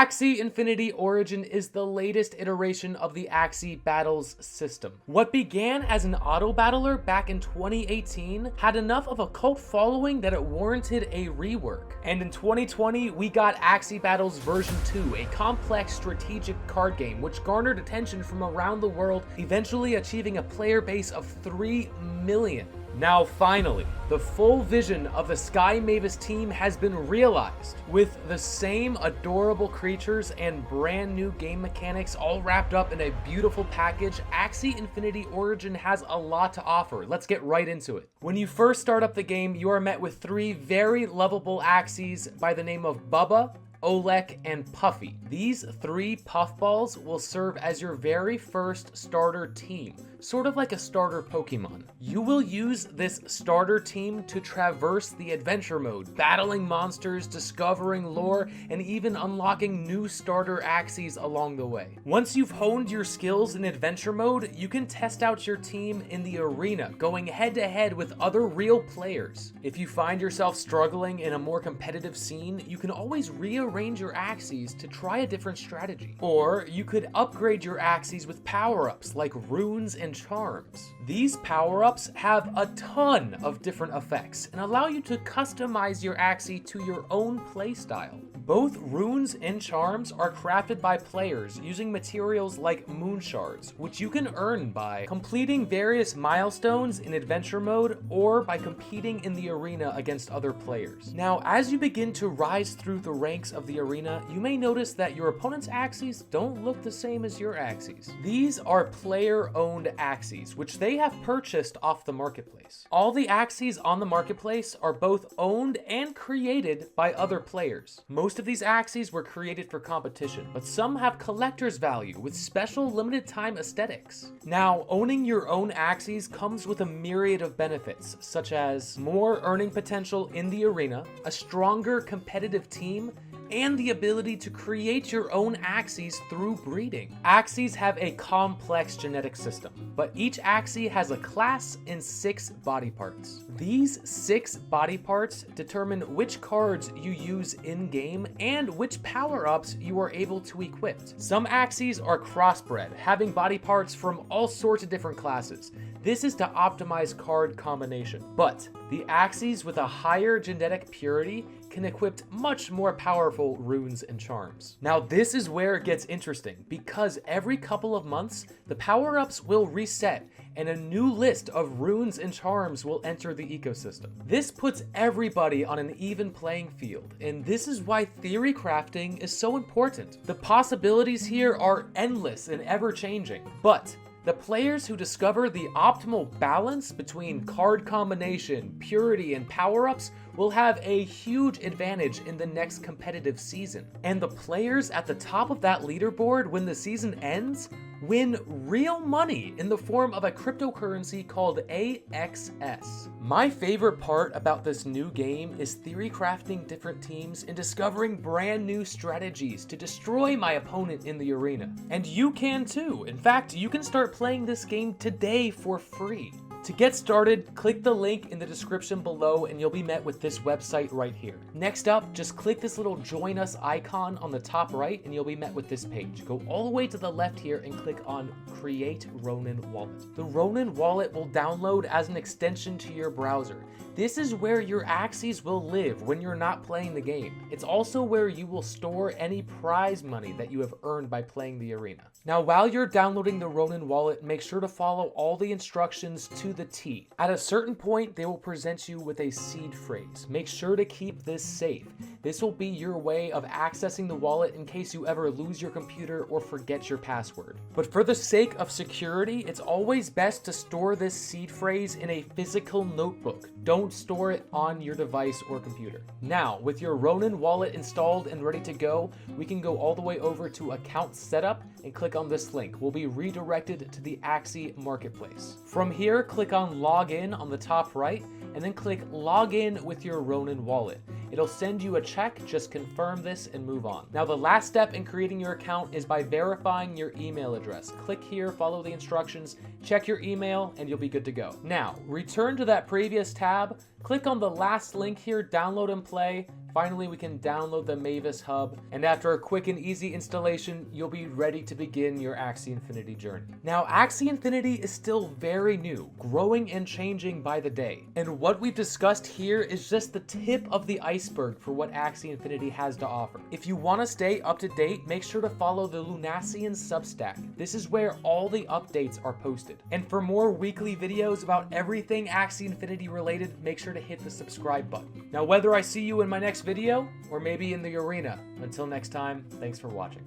Axie Infinity Origin is the latest iteration of the Axie Battles system. What began as an auto battler back in 2018 had enough of a cult following that it warranted a rework. And in 2020, we got Axie Battles version 2, a complex strategic card game which garnered attention from around the world, eventually achieving a player base of 3 million. Now finally, the full vision of the Sky Mavis team has been realized. With the same adorable creatures and brand new game mechanics all wrapped up in a beautiful package, Axie Infinity Origin has a lot to offer. Let's get right into it. When you first start up the game, you are met with 3 very lovable Axies by the name of Bubba, Olek, and Puffy. These 3 puffballs will serve as your very first starter team, sort of like a starter Pokemon. You will use this starter team to traverse the adventure mode, battling monsters, discovering lore, and even unlocking new starter Axies along the way. Once you've honed your skills in adventure mode, you can test out your team in the arena, going head to head with other real players. If you find yourself struggling in a more competitive scene, you can always rearrange your Axies to try a different strategy. Or you could upgrade your Axies with power-ups like runes and charms. These power-ups have a ton of different effects and allow you to customize your Axie to your own playstyle. Both runes and charms are crafted by players using materials like moon shards, which you can earn by completing various milestones in adventure mode or by competing in the arena against other players. Now, as you begin to rise through the ranks of the arena, you may notice that your opponent's Axies don't look the same as your Axies. These are player-owned Axies, which they have purchased off the marketplace. All the Axies on the marketplace are both owned and created by other players. Most of these Axies were created for competition, but some have collector's value with special limited time aesthetics. Now, owning your own Axies comes with a myriad of benefits, such as more earning potential in the arena, a stronger competitive team, and the ability to create your own Axies through breeding. Axies have a complex genetic system, but each Axie has a class and 6 body parts. These 6 body parts determine which cards you use in-game and which power-ups you are able to equip. Some Axies are crossbred, having body parts from all sorts of different classes. This is to optimize card combination. But the Axies with a higher genetic purity can equip much more powerful runes and charms. Now this is where it gets interesting, because every couple of months, the power-ups will reset and a new list of runes and charms will enter the ecosystem. This puts everybody on an even playing field, and this is why theory crafting is so important. The possibilities here are endless and ever-changing, but the players who discover the optimal balance between card combination, purity, and power-ups will have a huge advantage in the next competitive season. And the players at the top of that leaderboard when the season ends win real money in the form of a cryptocurrency called AXS. My favorite part about this new game is theory crafting different teams and discovering brand new strategies to destroy my opponent in the arena. And you can too. In fact, you can start playing this game today for free. To get started, click the link in the description below and you'll be met with this website right here. Next up, just click this little join us icon on the top right and you'll be met with this page. Go all the way to the left here and click on Create Ronin Wallet. The Ronin Wallet will download as an extension to your browser. This is where your Axies will live when you're not playing the game. It's also where you will store any prize money that you have earned by playing the arena. Now, while you're downloading the Ronin Wallet, make sure to follow all the instructions to the T. At a certain point, they will present you with a seed phrase. Make sure to keep this safe. This will be your way of accessing the wallet in case you ever lose your computer or forget your password. But for the sake of security, it's always best to store this seed phrase in a physical notebook. Don't store it on your device or computer. Now, with your Ronin wallet installed and ready to go, we can go all the way over to account setup and click on this link. We'll be redirected to the Axie marketplace. From here, click on login on the top right and then click login with your Ronin wallet. It'll send you a check, just confirm this and move on. Now the last step in creating your account is by verifying your email address. Click here, follow the instructions, check your email, and you'll be good to go. Now, return to that previous tab, click on the last link here, download and play, Finally, we can download the Mavis Hub, and after a quick and easy installation, you'll be ready to begin your Axie Infinity journey. Now, Axie Infinity is still very new, growing and changing by the day. And what we've discussed here is just the tip of the iceberg for what Axie Infinity has to offer. If you want to stay up to date, make sure to follow the Lunassian Substack. This is where all the updates are posted. And for more weekly videos about everything Axie Infinity related, make sure to hit the subscribe button. Now, whether I see you in my next video or maybe in the arena, until next time, thanks for watching.